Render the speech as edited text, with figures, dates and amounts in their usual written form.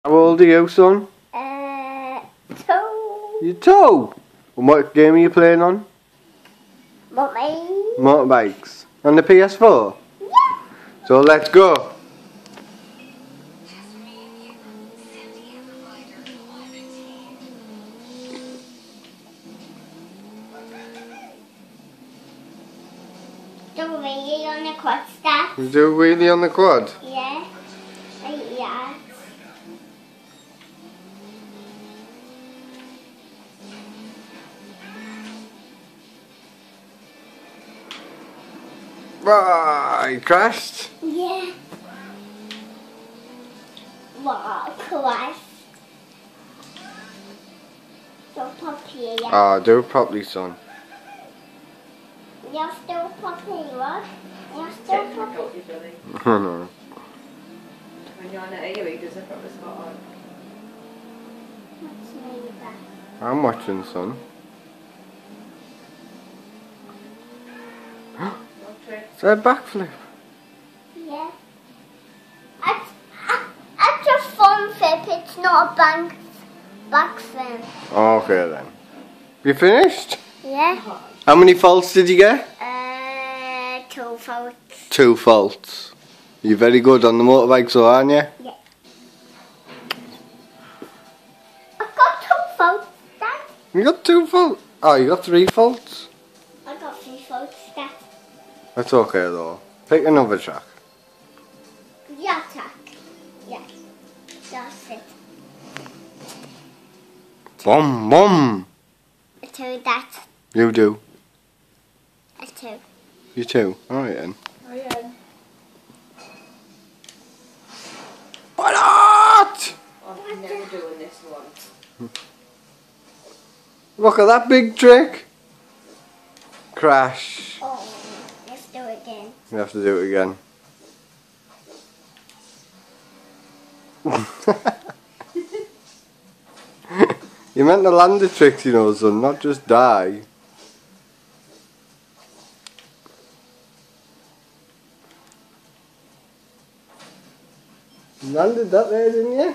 How old are you, son? 2. You're 2. And what game are you playing on? Mommy. Motorbikes. On the PS4? Yeah. So let's go. Do a wheelie on the quad step. You do a wheelie on the quad? Yeah. 8 yards. Right, crashed. Yeah. What quest? So puppy, yeah. Ah, do it properly, son. You're still puppy, what? You're still puppy. No. When you're on it, he does it from the spot on. What's neighbour? I'm watching, son. Is that a backflip? Yeah. It's a fun flip, it's not a backflip. Okay then. You finished? Yeah. How many faults did you get? 2 votes. 2 faults. You're very good on the motorbike, so aren't you? Yeah. I've got 2 votes, Dad. You got 2 faults? Oh, you got 3 faults? I got 3 votes, Dad. That's okay though. Pick another track. Yeah, attack. Yeah. That's it. Boom, boom. A 2, Dad. You do. A 2. You too. Alright then. Oh yeah. Why not? I'm never doing this one. Look at that big trick. Crash. Oh, let's do it again. You have to do it again. You meant to land the tricks, you know, son, not just die. You landed that there, didn't you?